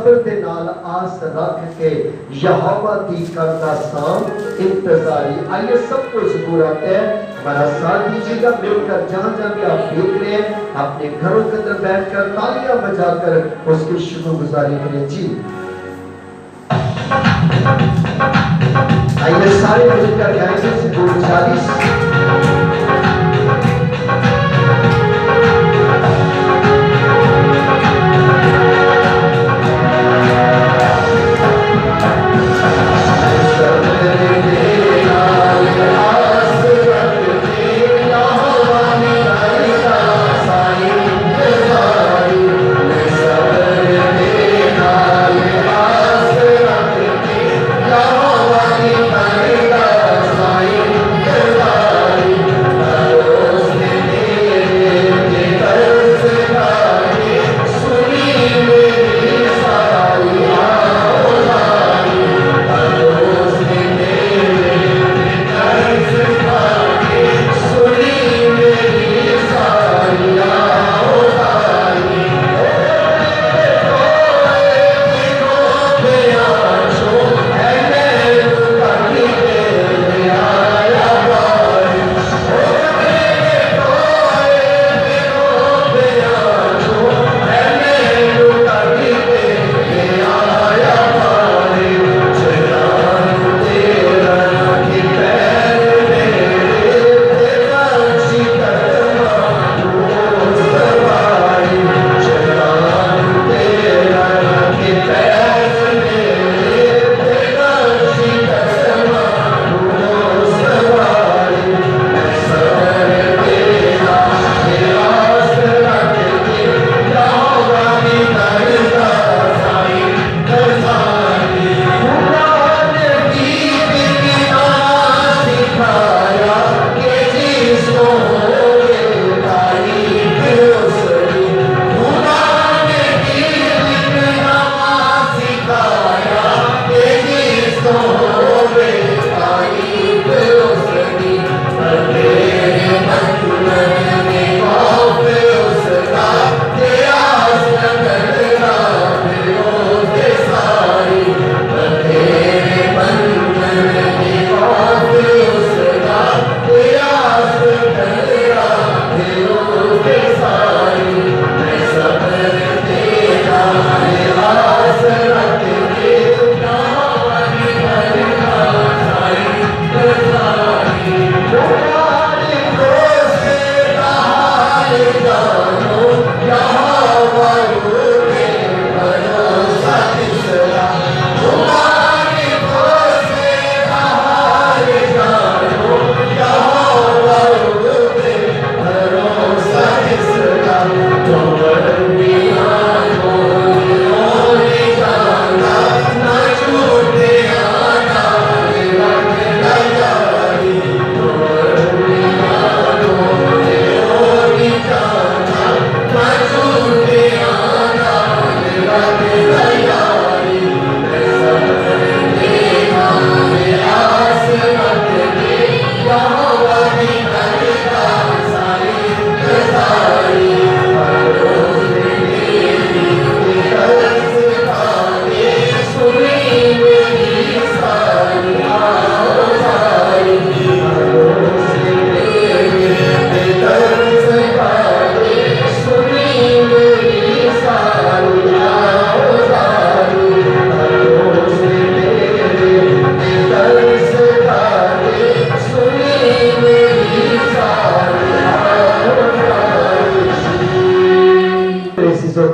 صبر دے نال آس رکھ کے یہوہ دی کردا سام انتظاری. آئیے سب کو زبور آتے ہیں. ہمارا ساتھ دیجیے گا مل کر جہاں جہاں بھی آپ دیکھ رہے ہیں اپنے گھروں کے اندر بیٹھ کر تالیاں بجا کر اس کی شکر گزاری کریں. جی آئیے سارے مل کر گائیں گے زبور 40.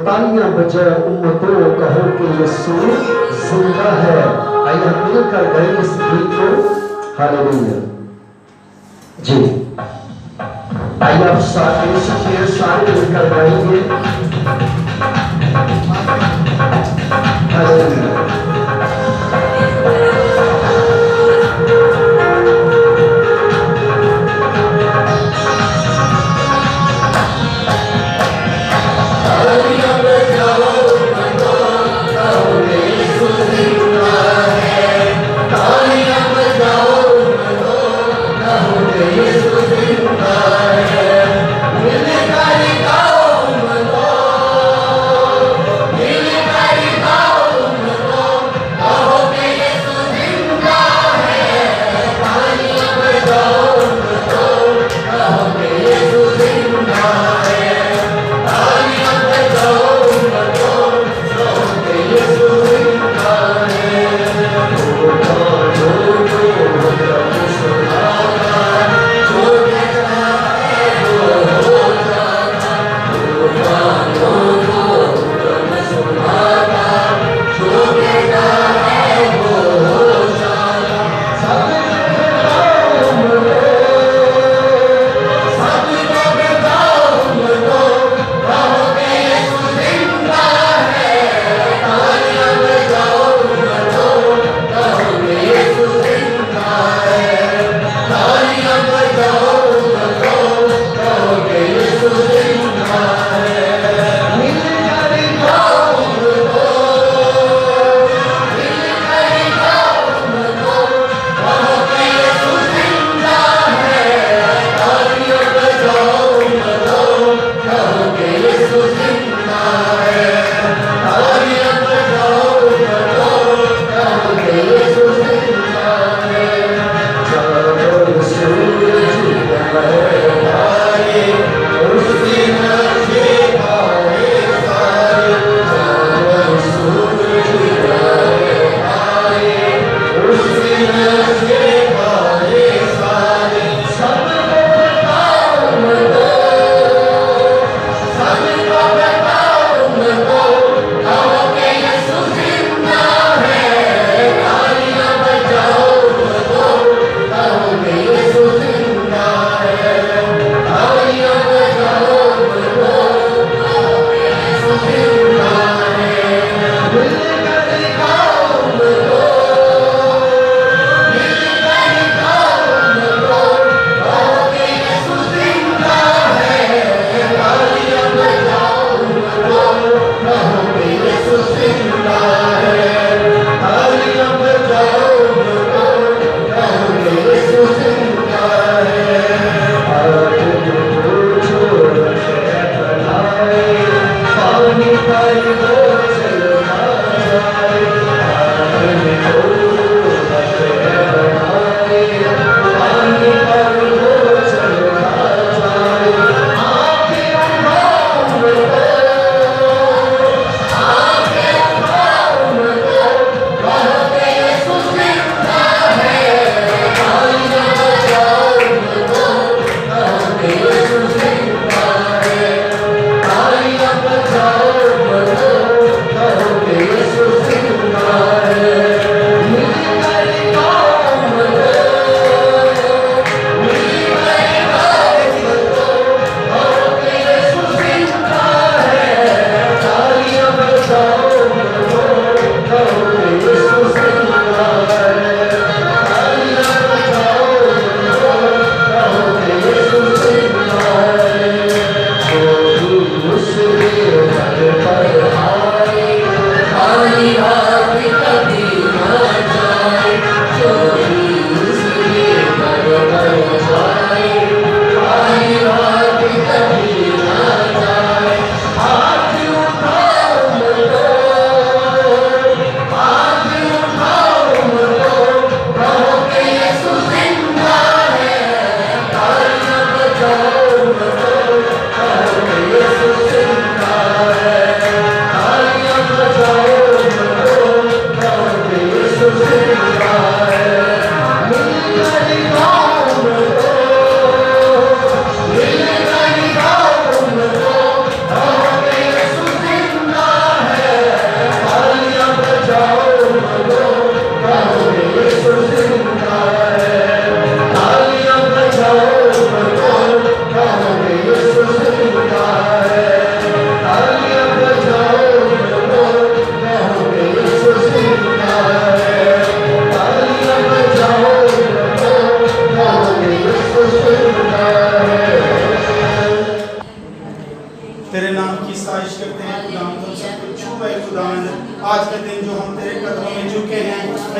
تالیاں بجائے امتوں کہو کہ یسوع زندہ ہے. آئیے ہم مل کر گئے اس گیت کو. ہاللیلویا. جی آئیے آپ سارے مل کر گائیں گے. ہاللیلویا. Go!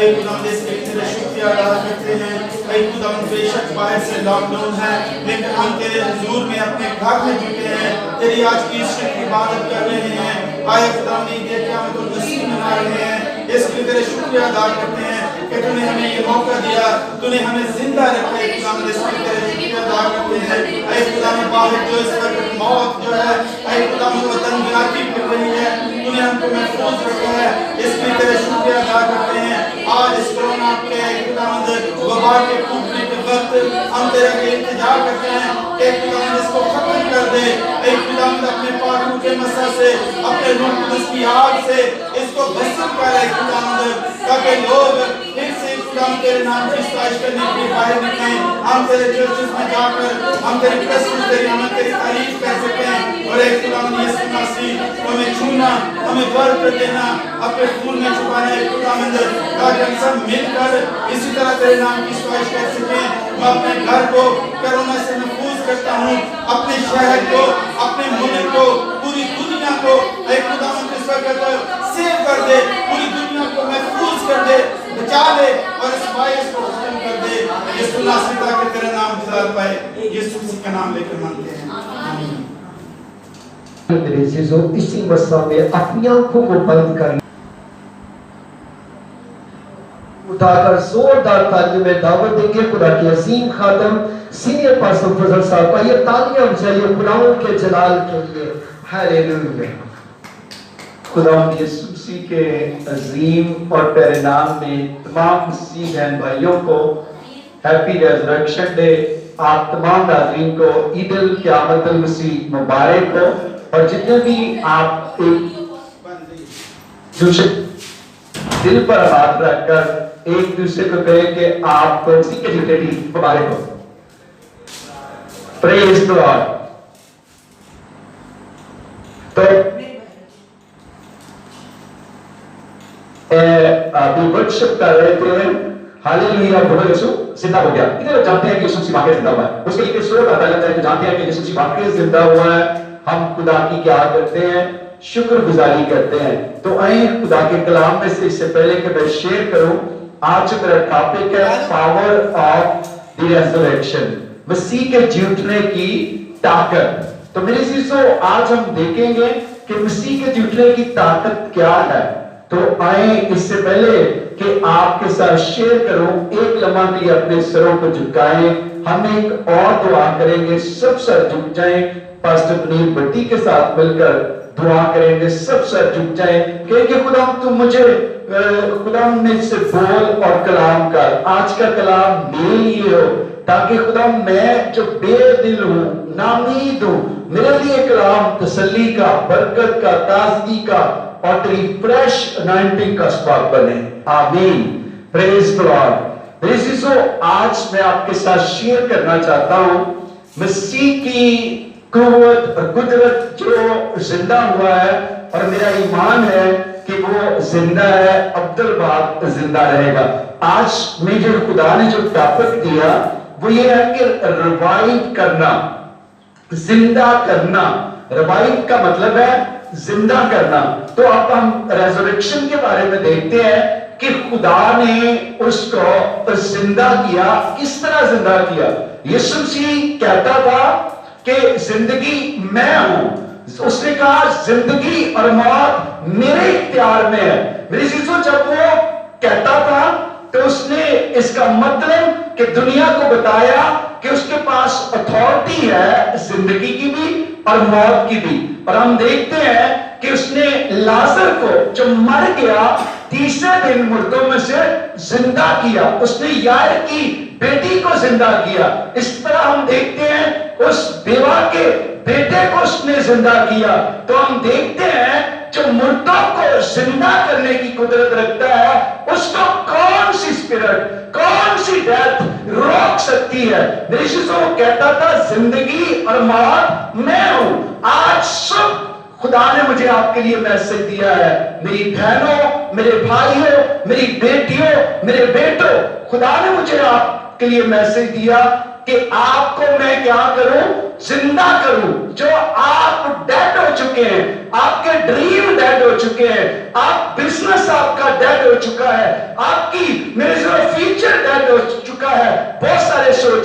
اے خداوند اس کے تیرا شکریہ ادا کرتے ہیں. اے خداوند بے شک باہر سے لاک ڈاؤن ہے لیکن ہم تیرے حضور میں اپنے گھر میں جھکے ہیں, تیری آج کی عشق کی عبادت کر رہے ہیں. آئے خداوند یہ قیامت المسیح منا رہے ہیں, اس کے تیرے شکریہ ادا کرتے ہیں کہ تو نے ہمیں یہ موقع دیا, تو نے ہمیں زندہ رکھا. اے خداوند اس کے تیرے شکریہ ادا کرتے ہیں. اے خداوند باہر جو اس وقت موت جو ہے, اے خداوند وطن گراتی پھر رہی ہے, تو نے ہم کو محفوظ رکھا ہے, اس کے تیرے شکریہ ادا کرتے ہیں. آج اس کورونا کے خداوند وبا کے پھوٹنے کے وقت ہم تیرے کے التجا کرتے ہیں کہ خداوند اس کو ختم کر دے. اے خداوند اپنے پاک روح کے مسح سے, اپنے روح قدس کی آگ سے اس کو بسم کر. اے خداوند تاکہ لوگ پھر سے خداوند تیرے نام کی ستائش کرنے کے لیے باہر نکلیں, ہم تیرے چرچز میں جا کر ہم تیری پرستش تیری ہمیں تیری تعریف کر سکیں. اور اے خداوند یسوع مسیح ہمیں چھونا, ہمیں برکت دینا, اپنے خون میں چھپانا. اے خداوند تاکہ ہم سب مل کر اسی طرح تیرے نام کی ستائش کر سکیں. میں اپنے گھر کو کرونا سے محفوظ کرتا ہوں, اپنے شہر کو, اپنے ملک کو, پوری دنیا کو اے خداوند اس وقت سیو کر دے, پوری دنیا کو محفوظ کر دے, بچا لے اور اس وائرس کو ختم کر دے. یسوع ناصری تاکہ تیرا نام جلال پائے. یسوع مسیح کا نام لے کر مانگتے ہیں, آمین. میرے عزیزو اسی مسئلہ میں اپنی آنکھوں کو بند کر اٹھا کر زوردار تعلیم میں دعوت دیں گے خدا کے عظیم خادم سینئر پاسٹر فضل صاحب کا. یہ تالیاں بجائیے خداوند کے جلال کے لیے. ہیلیلویا. خداوند یسوع مسیح کے عظیم اور پیارے نام میں تمام مسیح بہن بھائیوں کو ہیپی ریزریکشن ڈے. آپ تمام ناظرین کو عید القیامت المسیح مبارک ہو. اور جتنے بھی آپ دوسرے دل پر ہاتھ رکھ کر ایک دوسرے کو کہیں کہ آپ کو مسیح کے جتنے بھی مبارک ہو. پریز دی لارڈ. تو ابھی ورشپ کر رہے تھے ہاللیلویا بولو یسوع زندہ ہو گیا. ادھر جانتے ہیں کہ یسوع مسیح واقعی زندہ ہوا ہے. اس کے لیے سورہ کا تعلق ہے کہ جانتے ہیں کہ یسوع مسیح واقعی زندہ ہوا ہے. ہم خدا کی کیا کرتے ہیں, شکر گزاری کرتے ہیں. تو آئیں خدا کے کلام میں سے اس سے پہلے کہ میں شیئر کروں, آج میرا ٹاپک ہے پاور آف دی ریزریکشن, مسیح کے جیوٹنے کی طاقت. تو میرے عزیزو آج ہم دیکھیں گے کہ مسیح کے جیوٹنے کی طاقت کیا ہے. تو آئیں اس سے پہلے کہ آپ کے ساتھ شیئر کروں, ایک لمحہ کے لیے اپنے سروں کو جھکائیں. ہم ایک اور دعا کریں گے, سب سر جھک جائیں. پاسٹر پنیر بٹی کے ساتھ مل کر دعا کریں گے, سب سر جھک جائیں. کہیں کہ خدا تم مجھے خدا مجھ سے بول اور کلام کر. آج کا کلام میرے لیے ہو تاکہ خدا میں جو بے دل ہوں, نامید ہوں, میرے لیے کلام تسلی کا, برکت کا, تازگی کا اور تیری فریش انائنٹنگ کا سبب بنے. آمین. پریز دی لارڈ. میرے عزیزو آج میں آپ کے ساتھ شیئر کرنا چاہتا ہوں مسیح کی قوت اور قدرت جو زندہ ہوا ہے, اور میرا ایمان ہے کہ وہ زندہ ہے, عبدالباق زندہ رہے گا. آج میں جو خدا نے جو ٹاپک دیا وہ یہ ہے کہ ریوائو کرنا, زندہ کرنا. ریوائو کا مطلب ہے زندہ کرنا. تو اب ہم ریزریکشن کے بارے میں دیکھتے ہیں کہ خدا نے اس کو زندہ کیا. کس طرح زندہ کیا؟ یسوع مسیح کہتا تھا کہ زندگی میں ہوں. اس نے کہا زندگی اور موت میرے اختیار میں ہے. میری عزیزو جب وہ کہتا تھا تو اس نے اس کا مطلب کہ دنیا کو بتایا کہ اس کے پاس اتھارٹی ہے زندگی کی بھی اور موت کی بھی. اور ہم دیکھتے ہیں کہ اس نے لازر کو جو مر گیا تیسرے دن مردوں میں سے زندہ کیا. اس نے یائر کی بیٹی کو زندہ کیا. اس طرح ہم دیکھتے ہیں اس بیوہ کے بیٹے کو اس نے زندہ کیا. تو ہم دیکھتے ہیں جو مردوں کو زندہ کرنے کی قدرت رکھتا ہے اس کو کون سی اسپرٹ, کون سی ڈیتھ روک سکتی ہے؟ میری چیزوں کو کہتا تھا زندگی اور موت میں ہوں. آج صبح خدا نے مجھے آپ کے لیے میسج دیا ہے. میری بہنوں, میرے بھائیوں, میری بیٹیوں, میرے بیٹوں, خدا نے مجھے آپ کے لیے میسج دیا کہ آپ کو میں کیا کروں, زندہ کروں. جو آپ ڈیڈ ہو چکے ہیں, آپ کے ڈریم ڈیڈ ہو چکے ہیں, آپ بزنس آپ کا ڈیڈ ہو چکا ہے, آپ کی